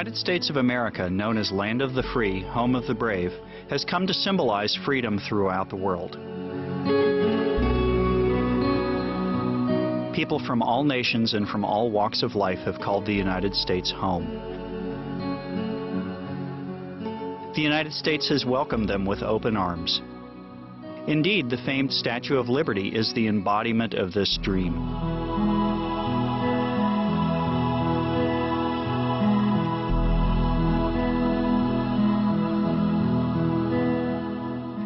United States of America, known as Land of the Free, Home of the Brave, has come to symbolize freedom throughout the world. People from all nations and from all walks of life have called the United States home. The United States has welcomed them with open arms. Indeed, the famed Statue of Liberty is the embodiment of this dream.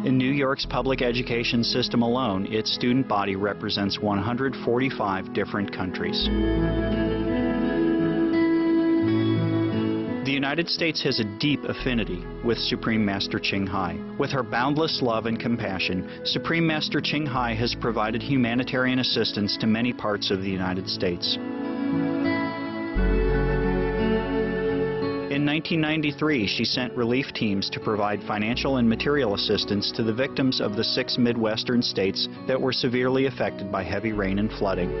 In New York's public education system alone, its student body represents 145 different countries. The United States has a deep affinity with Supreme Master Ching Hai. With her boundless love and compassion, Supreme Master Ching Hai has provided humanitarian assistance to many parts of the United States. In 1993, she sent relief teams to provide financial and material assistance to the victims of the 6 Midwestern states that were severely affected by heavy rain and flooding.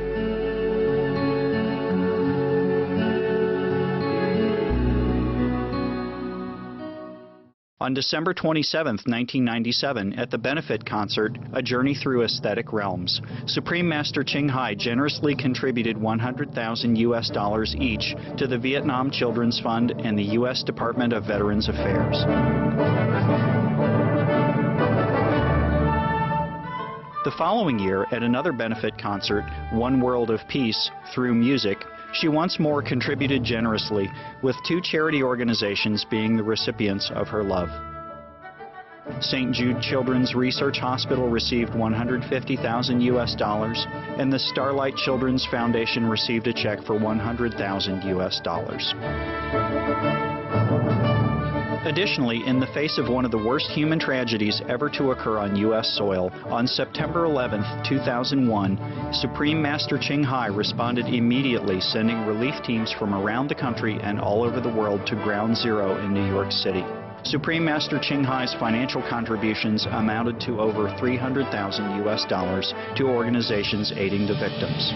On December 27, 1997, at the benefit concert, A Journey Through Aesthetic Realms, Supreme Master Ching Hai generously contributed $100,000 each to the Vietnam Children's Fund and the U.S. Department of Veterans Affairs. The following year, at another benefit concert, One World of Peace, Through Music, she once more contributed generously, with 2 charity organizations being the recipients of her love. St. Jude Children's Research Hospital received $150,000, and the Starlight Children's Foundation received a check for $100,000. Additionally, in the face of one of the worst human tragedies ever to occur on U.S. soil, on September 11, 2001, Supreme Master Ching Hai responded immediately, sending relief teams from around the country and all over the world to Ground Zero in New York City. Supreme Master Ching Hai's financial contributions amounted to over $300,000 to organizations aiding the victims.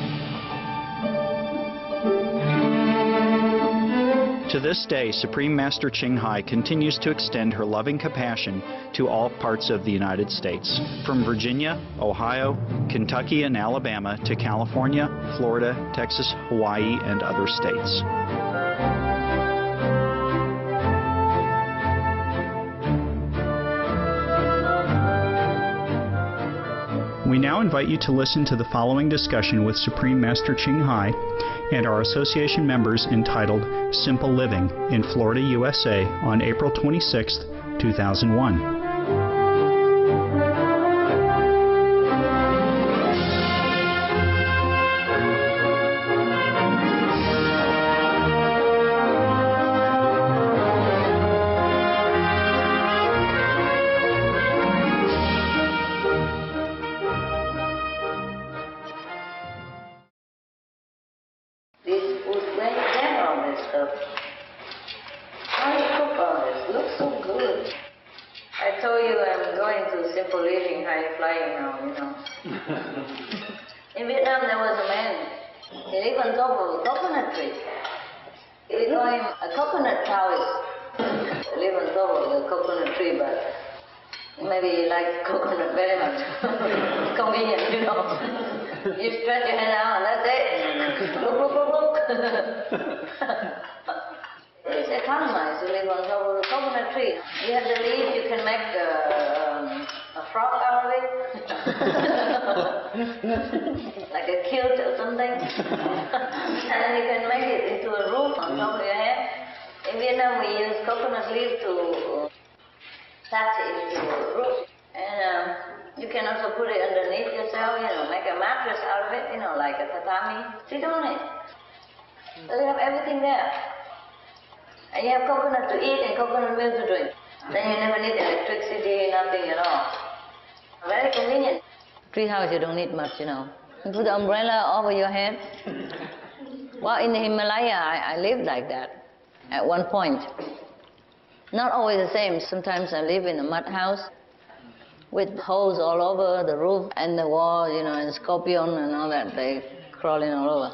To this day, Supreme Master Ching Hai continues to extend her loving compassion to all parts of the United States, from Virginia, Ohio, Kentucky, and Alabama to California, Florida, Texas, Hawaii, and other states. We now invite you to listen to the following discussion with Supreme Master Ching Hai and our association members entitled Simple Living in Florida, USA on April 26, 2001. In Vietnam, there was a man. He lived on top of a coconut tree. We call him a coconut Taoist. He lived on top of the coconut tree, but maybe he liked coconut very much. It's convenient, you know. You stretch your hand out and that's it. Look, look, look, look. It's economized to live on top of a coconut tree. You have the leaves, you can make a frock out of it. Like a kilt or something. And you can make it into a roof on top of your head. In Vietnam, we use coconut leaves to attach it into a roof. And you can also put it underneath yourself, you know, make a mattress out of it, you know, like a tatami. Sit on it. So you have everything there. And you have coconut to eat and coconut milk to drink. Then you never need electricity, nothing at all. Very convenient. Tree house, you don't need much, you know. You put the umbrella over your head. Well, in the Himalaya, I lived like that at one point. Not always the same. Sometimes I live in a mud house with holes all over the roof and the wall, you know, and scorpion and all that. They crawling all over.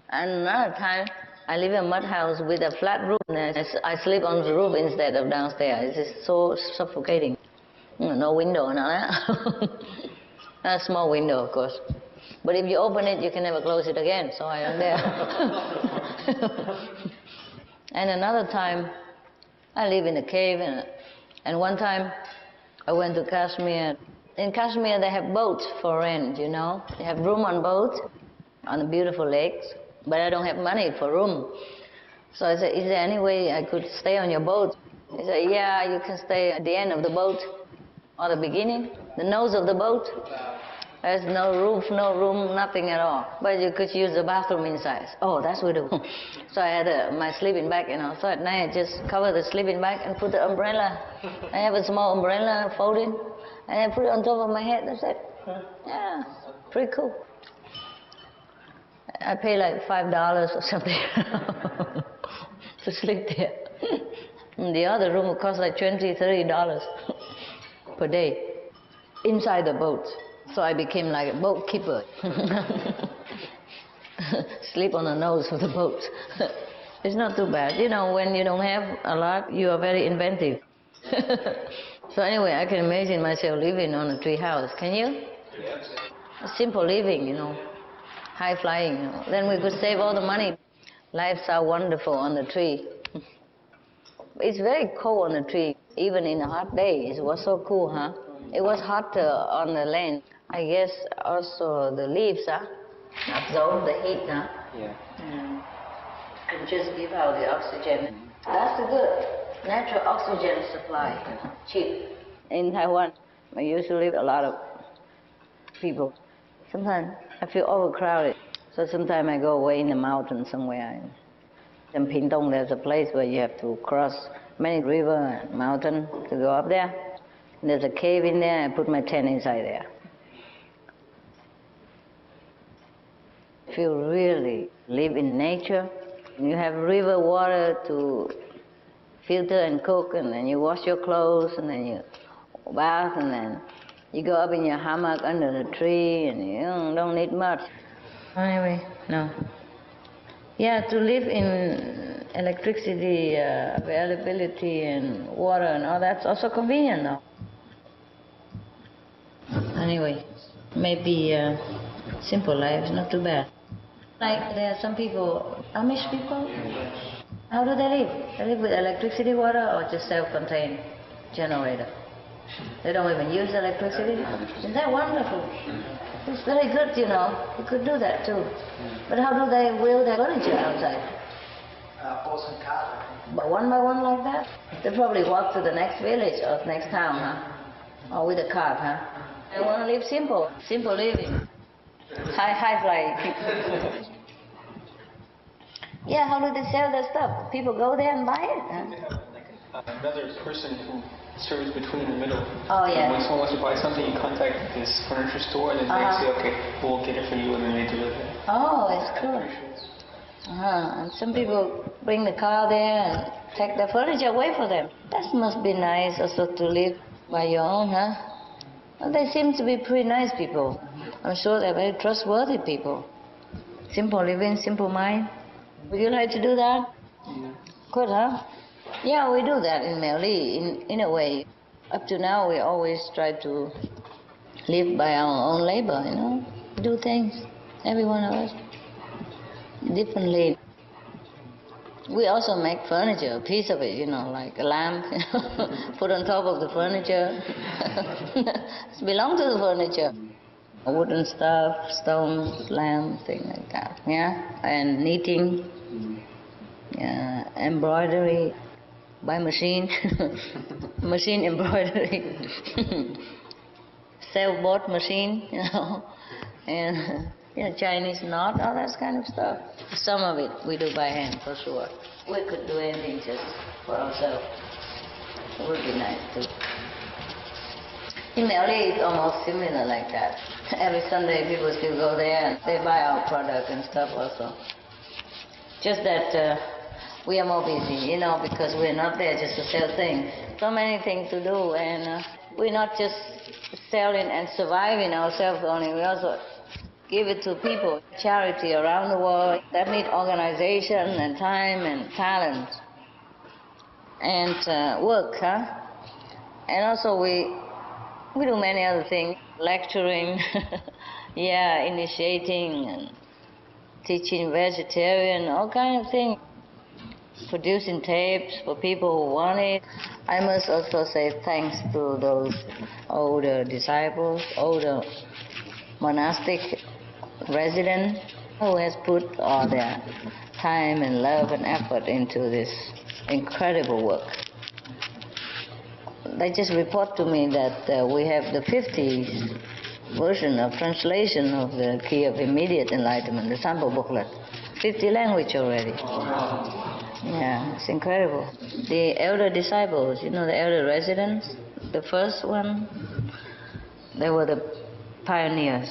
And another time, I live in a mud house with a flat roof, and I sleep on the roof instead of downstairs. It's just so suffocating. No window and all that. A small window, of course. But if you open it, you can never close it again, so I am there. And another time, I live in a cave, and one time I went to Kashmir. In Kashmir, they have boats for rent, you know. They have room on boats on the beautiful lakes, but I don't have money for room. So I said, is there any way I could stay on your boat? He said, yeah, you can stay at the end of the boat, or the beginning, the nose of the boat. There's no roof, no room, nothing at all. But you could use the bathroom inside. Oh, that's what we do. So I had my sleeping bag, you know. So at night I just cover the sleeping bag and put the umbrella. I have a small umbrella folded, and I put it on top of my head. That's it. Yeah, pretty cool. I pay like $5 or something to sleep there. And the other room would cost like $20, $30 per day inside the boat. So I became like a boat keeper. Sleep on the nose of the boat. It's not too bad. You know, when you don't have a lot, you are very inventive. So anyway, I can imagine myself living on a tree house. Can you? Yes. A simple living, you know, high flying. You know. Then we could save all the money. Lives are wonderful on the tree. It's very cold on the tree, even in a hot day. It was so cool, huh? It was hotter on the land. I guess also the leaves, absorb the heat, Yeah. And just give out the oxygen. That's a good natural oxygen supply, cheap. In Taiwan, I usually a lot of people. Sometimes I feel overcrowded, so sometimes I go away in the mountains somewhere. In Pingtung, there's a place where you have to cross many river and mountain to go up there. And there's a cave in there, I put my tent inside there. If you really live in nature, you have river water to filter and cook, and then you wash your clothes, and then you bath, and then you go up in your hammock under the tree, and you don't need much. Anyway, no. Yeah, to live in electricity availability and water and all that's also convenient now. Anyway, maybe simple life is not too bad. Like there are some people, Amish people, how do they live? They live with electricity, water, or just self-contained generator? They don't even use electricity. Isn't that wonderful? It's very good, you know. You could do that too. But how do they wheel their furniture outside? Horse and cart. But one by one like that? They probably walk to the next village or next town, huh? Or with a cart, huh? They want to live simple, simple living. High flying. Yeah, how do they sell their stuff? People go there and buy it, huh? Another person who serves between the middle. Oh, yeah. When someone wants to buy something, you contact this furniture store, and then they say, okay, we'll get it for you, and then they deliver it. Oh, it's cool. And some people bring the car there and take the furniture away for them. That must be nice also to live by your own, huh? Well, they seem to be pretty nice people. I'm sure they're very trustworthy people. Simple living, simple mind. Would you like to do that? Yeah. Good, huh? Yeah, we do that in Meo Li, in a way. Up to now, we always try to live by our own labor, you know. Do things, every one of us, differently. We also make furniture, a piece of it, you know, like a lamp, put on top of the furniture. It belongs to the furniture. Wooden stuff, stones, lamp, things like that, yeah. And knitting, embroidery by machine, machine embroidery, self-bought machine, you know, and Chinese knot, all that kind of stuff. Some of it we do by hand, for sure. We could do anything just for ourselves. It would be nice too. In Meo Li, it's almost similar like that. Every Sunday people still go there and they buy our product and stuff also. Just that we are more busy, you know, because we're not there just to sell things. So many things to do, and we're not just selling and surviving ourselves only, we also give it to people, charity around the world. That needs organization and time and talent and work, huh? And also we do many other things, lecturing, yeah, initiating and teaching vegetarian, all kinds of things, producing tapes for people who want it. I must also say thanks to those older disciples, older monastic residents who has put all their time and love and effort into this incredible work. They just report to me that we have the 50th version of translation of the Key of Immediate Enlightenment, the sample booklet. 50 language already. Yeah, it's incredible. The elder disciples, you know, the elder residents, the first one, they were the pioneers.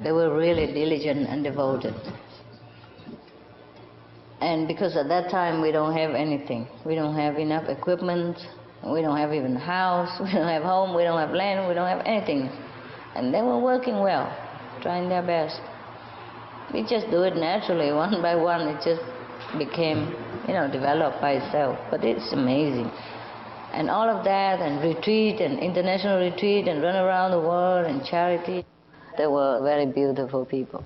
They were really diligent and devoted. And because at that time we don't have anything. We don't have enough equipment. We don't have even a house. We don't have home. We don't have land. We don't have anything. And they were working well, trying their best. We just do it naturally, one by one. It just became, you know, developed by itself. But it's amazing. And all of that, and retreat, and international retreat, and run around the world, and charity. They were very beautiful people.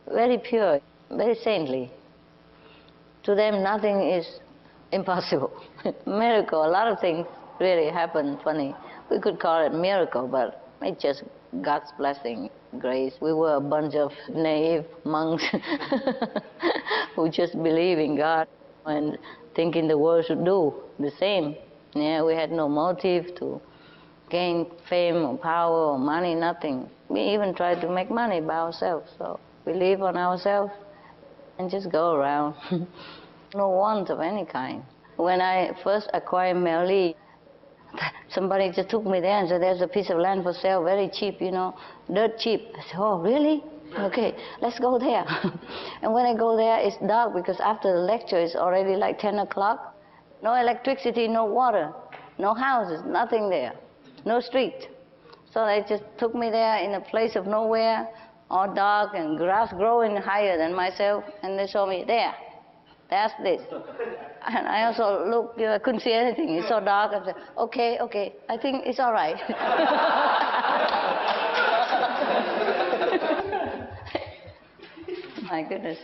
Very pure, very saintly. To them, nothing is impossible. Miracle, a lot of things really happen funny. We could call it miracle, but it's just God's blessing, grace. We were a bunch of naive monks who just believe in God and thinking the world should do the same. Yeah, we had no motive to gain fame or power or money, nothing. We even tried to make money by ourselves. So we live on ourselves and just go around. No want of any kind. When I first acquired Merli, somebody just took me there and said, there's a piece of land for sale, very cheap, you know, dirt cheap. I said, oh, really? Okay, let's go there. And when I go there, it's dark because after the lecture, it's already like 10 o'clock. No electricity, no water, no houses, nothing there, no street. So they just took me there in a place of nowhere, all dark and grass growing higher than myself, and they saw me there. That's this. And I also looked, you know, I couldn't see anything. It's so dark. I said, okay, I think it's all right. My goodness.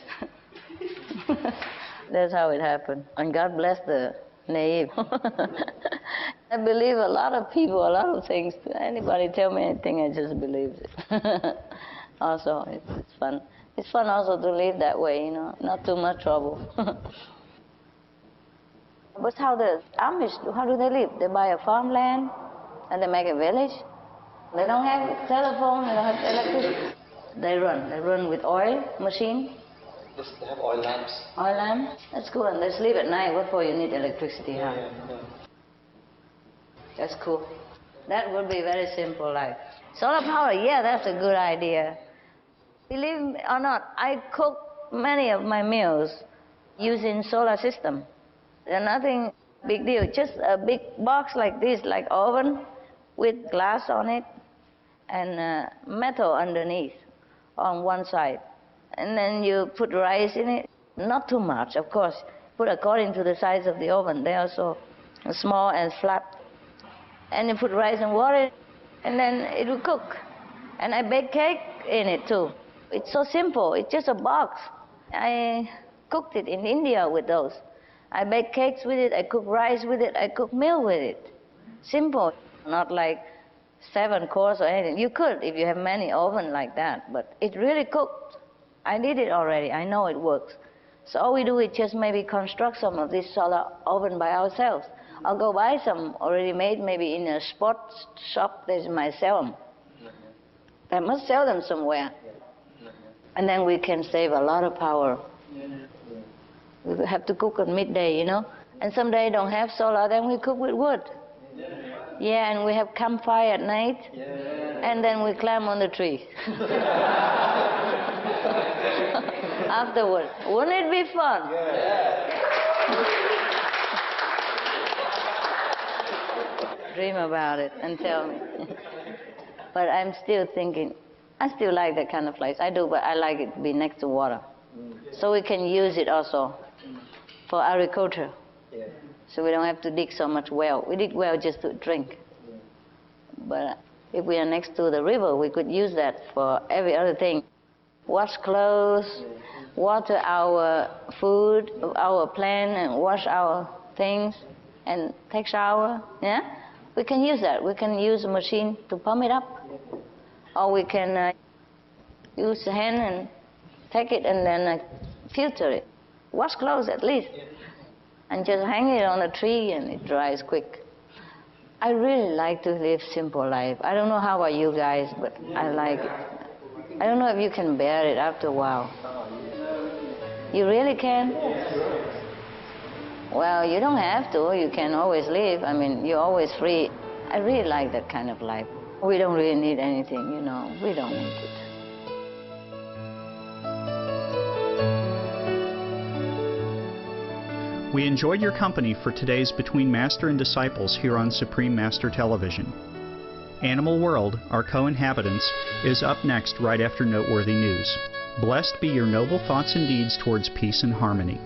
That's how it happened. And God bless the naive. I believe a lot of people, a lot of things. Anybody tell me anything, I just believe it. Also, it's fun. It's fun also to live that way, you know, not too much trouble. But how the Amish, how do they live? They buy a farmland and they make a village. They don't have telephone, they don't have electricity. They run with oil machine. Yes, they have oil lamps. Oil lamp? That's cool. And they sleep at night. What for you need electricity, huh? Yeah. That's cool. That would be very simple life. Solar power, yeah, that's a good idea. Believe me or not, I cook many of my meals using solar system. They're nothing big deal. Just a big box like this, like oven, with glass on it and metal underneath on one side. And then you put rice in it. Not too much, of course. Put according to the size of the oven. They are so small and flat. And you put rice and water, and then it will cook. And I bake cake in it too. It's so simple. It's just a box. I cooked it in India with those. I bake cakes with it. I cook rice with it. I cook meal with it. Simple. Not like 7 course or anything. You could if you have many oven like that, but it really cooked. I did it already. I know it works. So all we do is just maybe construct some of this solar oven by ourselves. I'll go buy some already made, maybe in a sports shop. They might sell them. I must sell them somewhere. And then we can save a lot of power. We have to cook at midday, you know. And some days don't have solar, then we cook with wood. Yeah, and we have campfire at night. And then we climb on the tree. Afterward. Wouldn't it be fun? Dream about it and tell me. But I'm still thinking, I still like that kind of place. I do, but I like it to be next to water. So we can use it also for agriculture. So we don't have to dig so much well. We dig well just to drink. But if we are next to the river, we could use that for every other thing. Wash clothes, water our food, our plant, and wash our things, and take shower. Yeah, we can use that. We can use a machine to pump it up, or we can use the hand and take it and then filter it. Wash clothes at least, and just hang it on a tree and it dries quick. I really like to live simple life. I don't know how about you guys, but I like it. I don't know if you can bear it after a while. You really can? Well, you don't have to. You can always live. I mean, you're always free. I really like that kind of life. We don't really need anything, you know. We don't need it. We enjoyed your company for today's Between Master and Disciples here on Supreme Master Television. Animal World, our co-inhabitants, is up next right after Noteworthy News. Blessed be your noble thoughts and deeds towards peace and harmony.